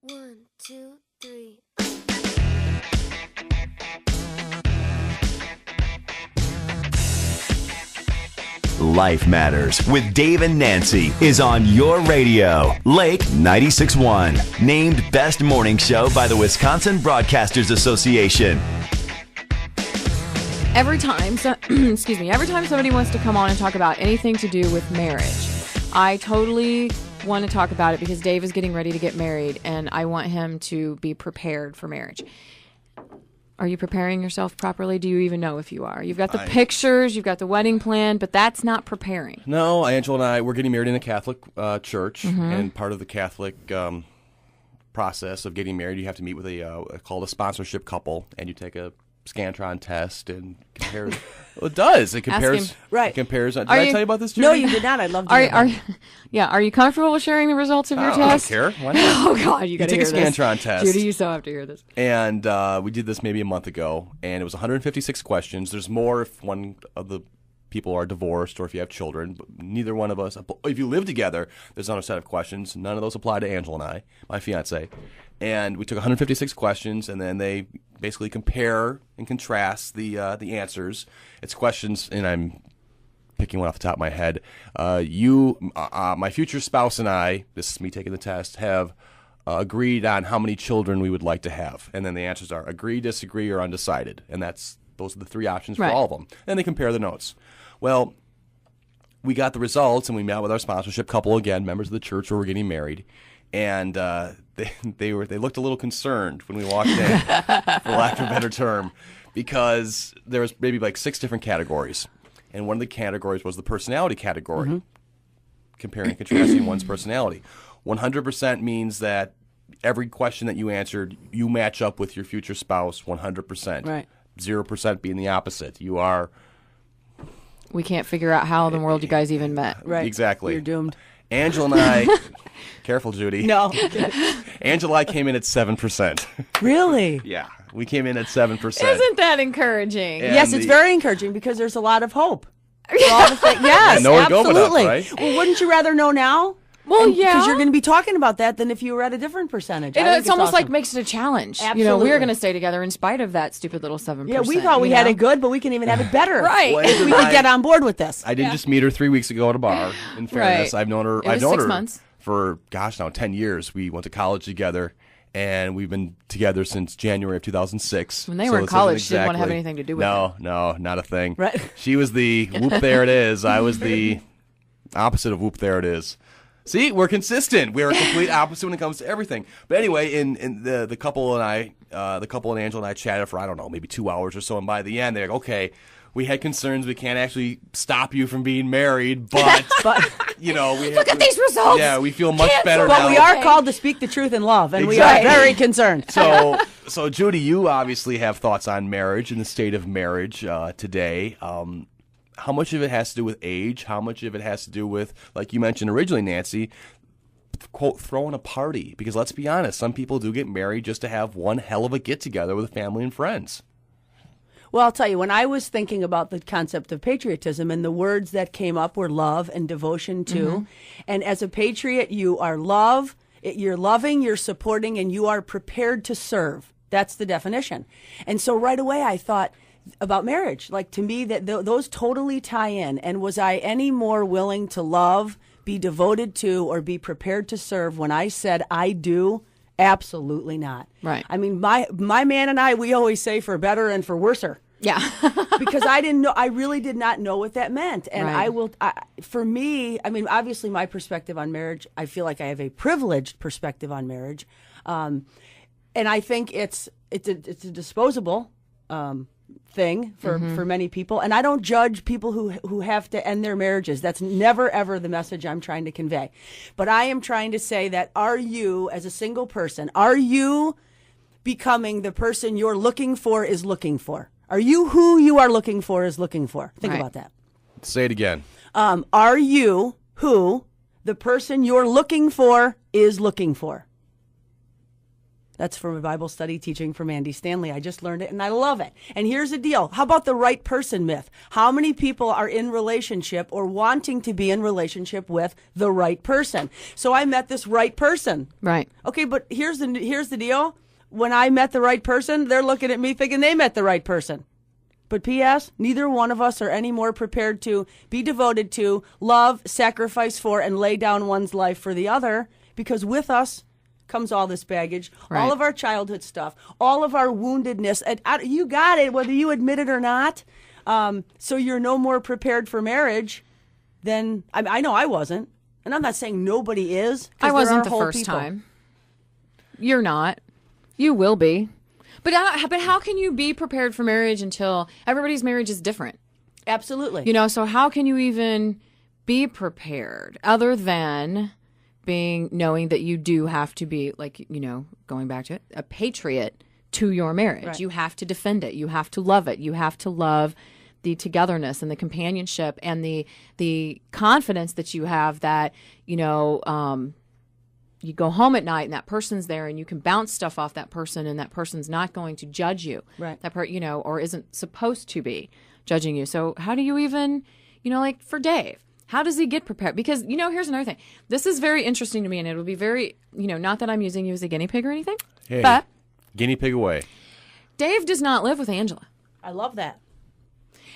F: One, two, three.
C: Life Matters with Dave and Nancy is on your radio. Lake 96.1. Named Best Morning Show by the Wisconsin Broadcasters Association.
H: Every time, every time somebody wants to come on and talk about anything to do with marriage, I totally want to talk about it because Dave is getting ready to get married and I want him to be prepared for marriage. Are you preparing yourself properly? Do you even know if you are? You've got the pictures, you've got the wedding plan, but that's not preparing.
I: No, Angela and I, we're getting married in a Catholic church, and part of the Catholic process of getting married, you have to meet with called a sponsorship couple, and you take a Scantron test and compare. Well, it does. It compares.
H: him.
A: Right.
I: It compares. Did I tell you about this, Judy?
A: No, you did not. I'd love to hear about it.
H: Are you comfortable with sharing the results of your
I: I
H: test?
I: don't care. Why not?
H: Oh God, you got to
I: take
H: hear
I: a
H: this.
I: Scantron test.
H: Judy, you so have to hear this.
I: And we did this maybe a month ago, and it was 156 questions. There's more if one of the people are divorced or if you have children. But neither one of us, if you live together, there's another set of questions. None of those apply to Angela and I, my fiance. And we took 156 questions, and then they basically compare and contrast the answers. It's questions, and I'm picking one off the top of my head. My future spouse and I, this is me taking the test, have agreed on how many children we would like to have. And then the answers are agree, disagree, or undecided. And those are the three options for all of them. And they compare the notes. Well, we got the results, and we met with our sponsorship couple again, members of the church where we're getting married. And they looked a little concerned when we walked in, for lack of a better term, because there was maybe like 6 different categories. And one of the categories was the personality category, comparing and contrasting one's personality. 100% means that every question that you answered, you match up with your future spouse 100%.
A: Right.
I: 0% being the opposite. You are...
H: We can't figure out how in the world you guys even met.
A: Right.
I: Exactly.
A: You're doomed.
I: Angela and I... Careful, Judy.
A: No.
I: Angela and I came in at 7%.
A: Really?
I: Yeah. We came in at 7%.
H: Isn't that encouraging?
I: And
A: Yes, it's very encouraging because there's a lot of hope. For all the yes,
I: know where to go with that,
A: absolutely.
I: right?
A: Well, wouldn't you rather know now?
H: Well, yeah.
A: Because you're going to be talking about that than if you were at a different percentage. I think
H: It's almost like
A: awesome.
H: makes it a challenge.
A: Absolutely.
H: We're going to stay together in spite of that stupid little 7%.
A: Yeah, we thought we had it good, but we can even have it better.
H: Right.
I: Well,
A: If we could get on board with this.
I: I didn't just meet her 3 weeks ago at a bar. In fairness,
H: Right.
I: I've known her.
H: It was
I: I've known
H: 6
I: her
H: months.
I: for 10 years. We went to college together, and we've been together since January of 2006.
H: When they were in
I: this
H: college,
I: isn't
H: she didn't want to have anything to do with it.
I: No, not a thing.
A: Right.
I: She was the whoop. There it is. I was the opposite of whoop. There it is. See, we're consistent. We're a complete opposite when it comes to everything. But anyway, in the couple and I, and Angela and I chatted for, I don't know, maybe 2 hours or so. And by the end, they're like, okay, we had concerns. We can't actually stop you from being married, but, we
H: Look at these results.
I: Yeah, we feel much better
A: But
I: now.
A: we are called to speak the truth in love, and
I: Exactly.
A: we are very concerned.
I: So Judy, you obviously have thoughts on marriage and the state of marriage today. How much of it has to do with age? How much of it has to do with, like you mentioned originally, Nancy, quote, throwing a party? Because let's be honest, some people do get married just to have one hell of a get-together with family and friends.
A: Well, I'll tell you, when I was thinking about the concept of patriotism, and the words that came up were love and devotion too. And as a patriot, you are you're loving, you're supporting, and you are prepared to serve. That's the definition. And so right away I thought about marriage. Like, to me, that those totally tie in. And was I any more willing to love, be devoted to, or be prepared to serve when I said I do? Absolutely not.
H: Right.
A: I mean, my man and I, we always say for better and for worser.
H: Yeah.
A: Because I didn't know, I really did not know what that meant. And for me, I mean, obviously my perspective on marriage, I feel like I have a privileged perspective on marriage. And I think it's a disposable thing for many people. And I don't judge people who have to end their marriages. That's never, ever the message I'm trying to convey. But I am trying to say that, are you, as a single person, are you becoming the person you're looking for is looking for? Are you who you are looking for is looking for? Think about that.
I: Say it again.
A: Are you who the person you're looking for is looking for? That's from a Bible study teaching from Andy Stanley. I just learned it and I love it. And here's the deal. How about the right person myth? How many people are in relationship or wanting to be in relationship with the right person? So I met this right person.
H: Right.
A: Okay, but here's the deal. When I met the right person, they're looking at me thinking they met the right person. But P.S., neither one of us are any more prepared to be devoted to, love, sacrifice for, and lay down one's life for the other, because with us comes all this baggage, all of our childhood stuff, all of our woundedness. You got it, whether you admit it or not. So you're no more prepared for marriage than, I know I wasn't. And I'm not saying nobody is.
H: I wasn't the first time. You're not. You will be. But how can you be prepared for marriage until everybody's marriage is different?
A: Absolutely.
H: So how can you even be prepared other than knowing that you do have to be, like, going back to it, a patriot to your marriage. Right. You have to defend it. You have to love it. You have to love the togetherness and the companionship and the confidence that you have that, you go home at night and that person's there and you can bounce stuff off that person and that person's not going to judge you.
A: Right.
H: Or isn't supposed to be judging you. So how do you even, like for Dave, how does he get prepared? Because, here's another thing. This is very interesting to me and it will be very, not that I'm using you as a guinea pig or anything, but
I: guinea pig away.
H: Dave does not live with Angela.
A: I love that.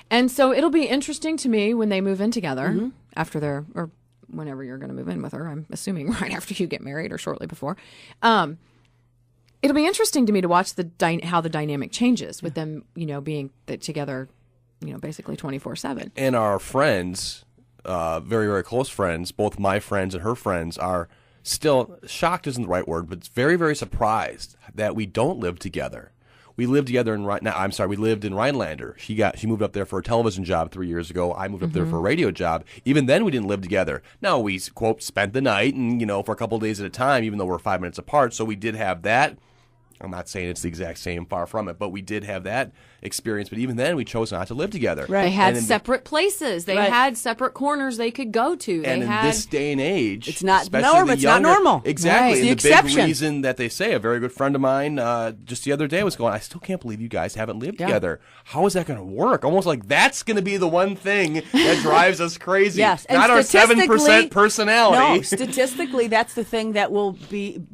H: And so it'll be interesting to me when they move in together after or whenever you're going to move in with her, I'm assuming right after you get married or shortly before. It'll be interesting to me to watch how the dynamic changes with them, being together, basically 24/7.
I: And our friends, very, very close friends, both my friends and her friends, are still, shocked isn't the right word, but very, very surprised that we don't live together. We lived together we lived in Rhinelander. She moved up there for a television job 3 years ago. I moved up there for a radio job. Even then, we didn't live together. Now, we, quote, spent the night and, for a couple of days at a time, even though we're 5 minutes apart. So we did have that. I'm not saying it's the exact same, far from it, but we did have that experience. But even then, we chose not to live together.
H: Right. They had separate places. They had separate corners they could go to.
I: And in this day and age,
A: it's not normal. It's not normal.
I: Exactly.
A: Right.
I: And
A: the exception.
I: Big reason that they say, a very good friend of mine just the other day was going, I still can't believe you guys haven't lived together. How is that going to work? Almost like that's going to be the one thing that drives us crazy.
A: Yes. And
I: not our 7% personality.
A: No, statistically, that's the thing that will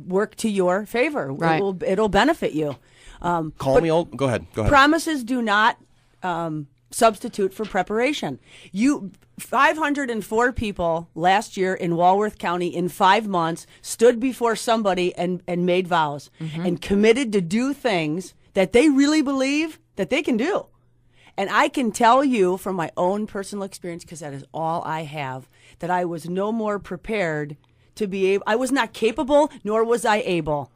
A: work to your favor.
H: Right.
A: It'll benefit you.
I: Call me old. Go ahead.
A: Promises do not substitute for preparation. 504 people last year in Walworth County in 5 months stood before somebody and made vows and committed to do things that they really believe that they can do. And I can tell you from my own personal experience, because that is all I have, that I was no more prepared to be able, I was not capable, nor was I able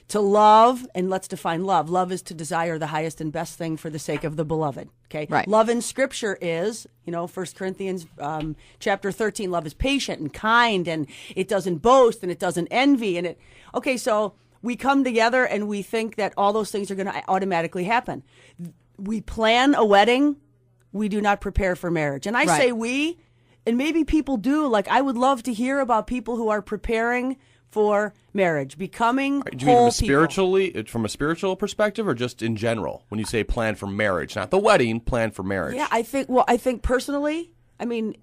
A: to love, and let's define love. Love is to desire the highest and best thing for the sake of the beloved. Okay.
H: Right.
A: Love in Scripture is, 1 Corinthians chapter 13. Love is patient and kind, and it doesn't boast, and it doesn't envy, and it. Okay, so we come together and we think that all those things are going to automatically happen. We plan a wedding. We do not prepare for marriage, and I say we, and maybe people do. Like, I would love to hear about people who are preparing for marriage, becoming whole people.
I: From a spiritual perspective, or just in general? When you say plan for marriage, not the wedding, plan for marriage.
A: Yeah, I think personally. I mean,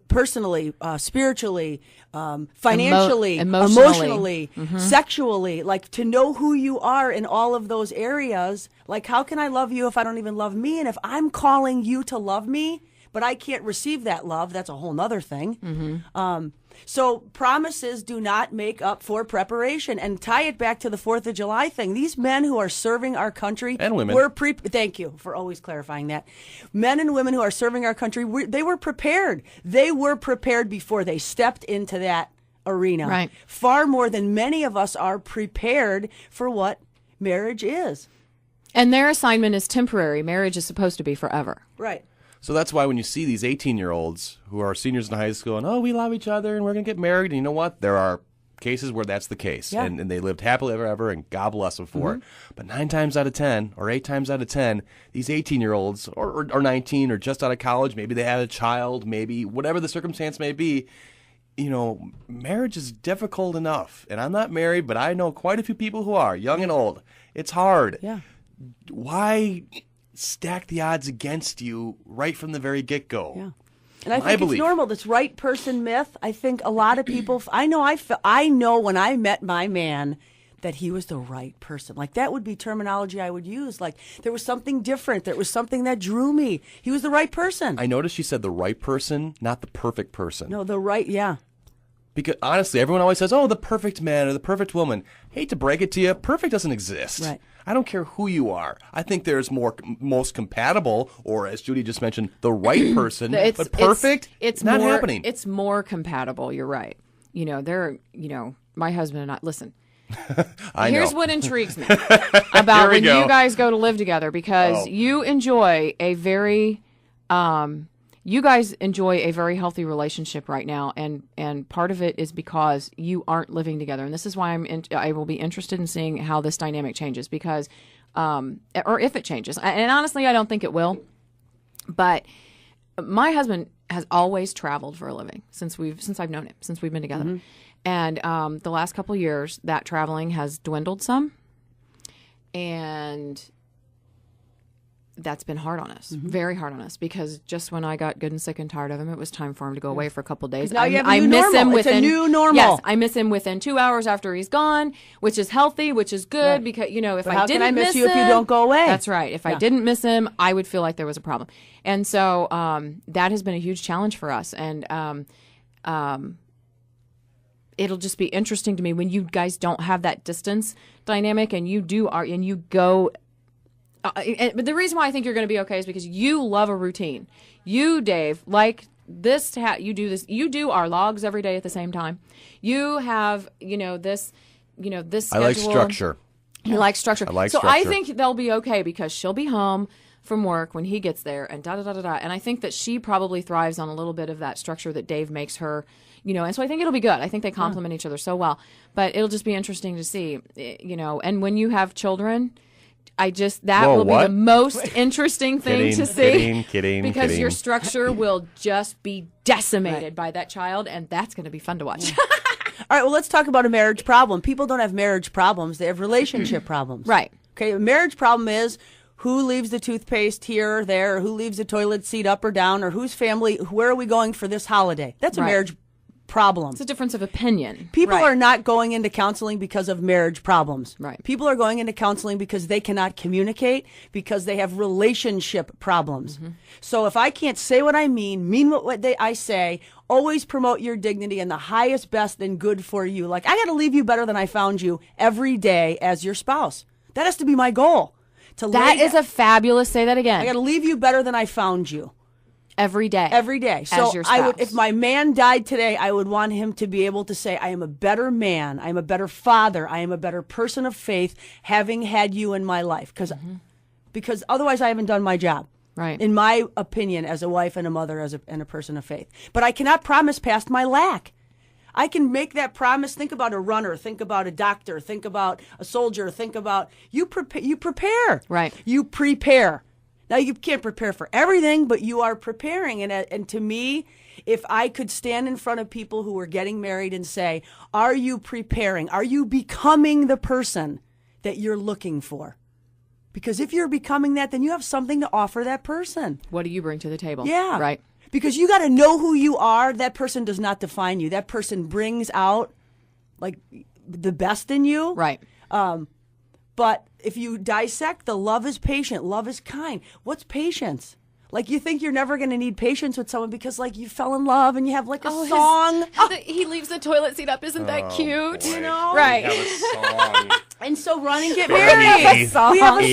A: personally, spiritually, financially, emotionally, sexually, like to know who you are in all of those areas. Like, how can I love you if I don't even love me? And if I'm calling you to love me, but I can't receive that love. That's a whole nother thing. So promises do not make up for preparation. And tie it back to the 4th of July thing. These men who are serving our country
I: and women
A: thank you for always clarifying that. Men and women who are serving our country, they were prepared. They were prepared before they stepped into that arena.
H: Right.
A: Far more than many of us are prepared for what marriage is.
H: And their assignment is temporary. Marriage is supposed to be forever.
A: Right.
I: So that's why when you see these 18-year-olds who are seniors in high school and, oh, we love each other and we're going to get married, and you know what? There are cases where that's the case.
A: Yeah.
I: And they lived happily ever, and God bless them for it. But 9 times out of 10 or 8 times out of 10, these 18-year-olds or 19 or just out of college, maybe they had a child, maybe whatever the circumstance may be, you know, marriage is difficult enough. And I'm not married, but I know quite a few people who are, young and old. It's hard.
A: Yeah.
I: Why stack the odds against you right from the very get-go?
A: Yeah. And I think it's normal. This right person myth. I think a lot of people. I know when I met my man that he was the right person. Like that would be terminology I would use. Like there was something different. There was something that drew me. He was the right person.
I: I noticed she said the right person, not the perfect person.
A: No, the right. Yeah.
I: Because honestly, everyone always says, "Oh, the perfect man or the perfect woman." Hate to break it to you, perfect doesn't exist.
A: Right.
I: I don't care who you are. I think there's most compatible, or as Judy just mentioned, the right person. But perfect,
H: it's
I: not
H: more,
I: happening.
H: It's more compatible. You're right. You know, my husband and I. Listen, here's what intrigues me about when you guys go to live together, because you enjoy a very. You guys enjoy a very healthy relationship right now, and part of it is because you aren't living together. And this is why I will be interested in seeing how this dynamic changes, because, or if it changes. And honestly, I don't think it will. But my husband has always traveled for a living since I've known him, since we've been together. Mm-hmm. And the last couple of years, that traveling has dwindled some, and that's been hard on us, very hard on us, because just when I got good and sick and tired of him, it was time for him to go away for a couple of days.
A: Now you have a new normal. It's a new normal.
H: Yes, I miss him within 2 hours after he's gone, which is healthy, which is good,
A: right.
H: Because, you know, if
A: but
H: I didn't miss you
A: if you don't go away?
H: That's right. If I didn't miss him, I would feel like there was a problem. And so that has been a huge challenge for us. And it'll just be interesting to me when you guys don't have that distance dynamic, and you go. But the reason why I think you're going to be okay is because you love a routine. You, Dave, like this. You do this. You do our logs every day at the same time. You have, this schedule.
I: I like structure.
H: You like structure.
I: I like
H: so
I: structure.
H: I think they'll be okay because she'll be home from work when he gets there, and da-da-da-da-da. And I think that she probably thrives on a little bit of that structure that Dave makes her, and so I think it'll be good. I think they complement each other so well. But it'll just be interesting to see, and when you have children, will be the most interesting thing to see. Because your structure will just be decimated by that child, and that's going to be fun to watch.
A: All right, well, let's talk about a marriage problem. People don't have marriage problems. They have relationship problems.
H: Right.
A: Okay, a marriage problem is who leaves the toothpaste here or there, or who leaves the toilet seat up or down, or whose family, where are we going for this holiday? That's a marriage problem.
H: It's a difference of opinion.
A: People are not going into counseling because of marriage problems.
H: Right.
A: People are going into counseling because they cannot communicate, because they have relationship problems. Mm-hmm. So if I can't say what I mean what I say, always promote your dignity and the highest, best, and good for you. Like, I got to leave you better than I found you every day as your spouse. That has to be my goal.
H: That is a fabulous, say that again.
A: I got to leave you better than I found you.
H: Every day.
A: Every day. So I would, if my man died today, I would want him to be able to say, I am a better man. I am a better father. I am a better person of faith having had you in my life. Because otherwise I haven't done my job.
H: Right.
A: In my opinion, as a wife and a mother and a person of faith. But I cannot promise past my lack. I can make that promise. Think about a runner. Think about a doctor. Think about a soldier. Think about, you prepare.
H: Right.
A: You prepare. Now, you can't prepare for everything, but you are preparing. And to me, if I could stand in front of people who are getting married and say, are you preparing? Are you becoming the person that you're looking for? Because if you're becoming that, then you have something to offer that person.
H: What do you bring to the table?
A: Yeah.
H: Right.
A: Because you got to know who you are. That person does not define you. That person brings out, like, the best in you.
H: Right.
A: But if you dissect, the love is patient, love is kind. What's patience? Like, you think you're never going to need patience with someone because, like, you fell in love and you have, like, a song.
H: He leaves the toilet seat up. Isn't that cute?
I: Boy.
A: You know?
H: Right.
I: We have a song.
A: And so run and get
I: Brady.
A: married. We have a
I: Eighth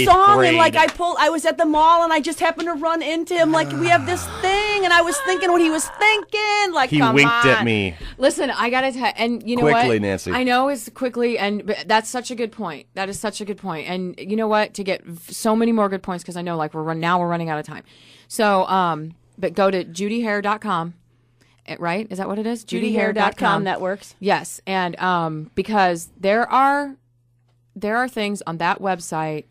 A: song,
I: grade.
A: and like I was at the mall, and I just happened to run into him. Like, we have this thing, and I was thinking what he was thinking. Like,
I: He
A: come
I: winked
A: on.
I: at me.
H: Listen, I gotta tell, and you know what?
I: Quickly, Nancy.
H: I know it's quickly, but that's such a good point. That is such a good point. And you know what? To get so many more good points, because I know like we're running out of time. So, but go to judyhehr.com. Right? Is that what it is?
A: judyhehr.com. That works.
H: Yes, and because there are things on that website,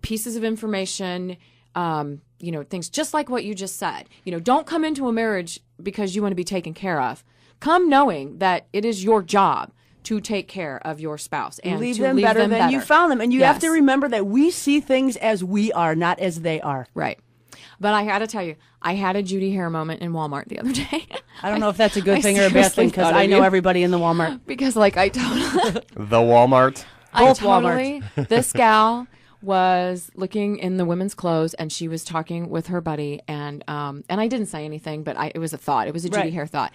H: pieces of information, things just like what you just said. Don't come into a marriage because you want to be taken care of. Come knowing that it is your job to take care of your spouse and
A: leave
H: to
A: them
H: leave
A: better
H: them
A: than
H: better.
A: you found them. And you have to
H: Yes.
A: remember that we see things as we are, not as they are.
H: Right. But I got to tell you, I had a Judy Hehr moment in Walmart the other day.
A: I don't know if that's a good thing or a bad thing, because I know everybody in the Walmart.
H: Because like I totally...
I: The Walmart.
H: I totally, this gal was looking in the women's clothes, and she was talking with her buddy, and I didn't say anything, but it was a thought. It was a Judy Hehr thought.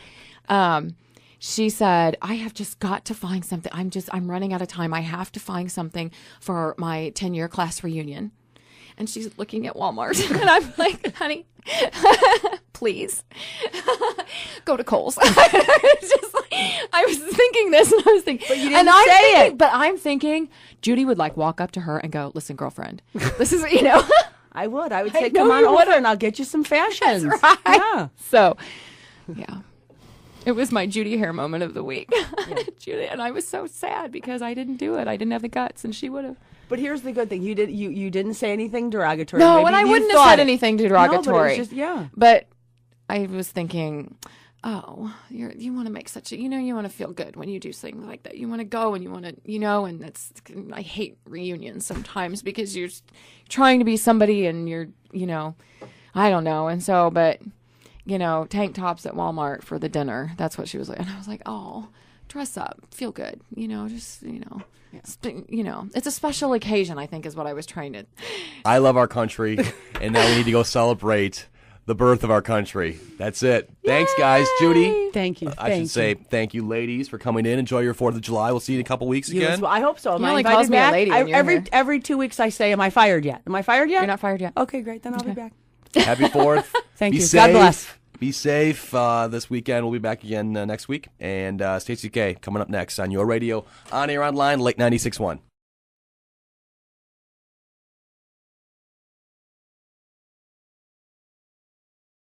H: She said, I have just got to find something. I'm running out of time. I have to find something for my 10-year class reunion. And she's looking at Walmart, and I'm like, honey, please go to Kohl's. I was thinking this, and I was thinking,
A: but you didn't say it.
H: But I'm thinking Judy would like walk up to her and go, listen, girlfriend, this is,
A: I would say, come on over, and I'll get you some fashions.
H: That's right.
A: Yeah.
H: So, yeah. It was my Judy Hehr moment of the week. Judy, and I was so sad because I didn't do it. I didn't have the guts, and she would have.
A: But here's the good thing: you didn't say anything derogatory.
H: No,
A: Maybe
H: and I
A: you
H: wouldn't have
A: thought
H: said
A: it.
H: anything derogatory.
A: No, but it was just,
H: But I was thinking, oh, you want to make such a, you want to feel good when you do things like that. You want to go and you want to, and that's, I hate reunions sometimes because you're trying to be somebody and you're, I don't know. And so, but, tank tops at Walmart for the dinner. That's what she was like. And I was like, oh, dress up, feel good, just, it's a special occasion, I think, is what I was trying to.
I: I love our country, and now we need to go celebrate the birth of our country. That's it. Yay! Thanks, guys. Judy.
A: Thank you.
I: I should say thank you, ladies, for coming in. Enjoy your 4th of July. We'll see you in a couple weeks again.
A: I hope so. Am I
H: only
A: invited
H: calls me a
A: back?
H: lady when you're here.
A: Every 2 weeks I say, am I fired yet? Am I fired yet?
H: You're not fired yet.
A: Okay, great. Then I'll be back.
I: Happy 4th.
A: Thank
I: Be
A: you.
I: Safe.
A: God bless.
I: Be safe this weekend. We'll be back again next week. And Stacey K coming up next on your radio, on air, online, Lake 96.1.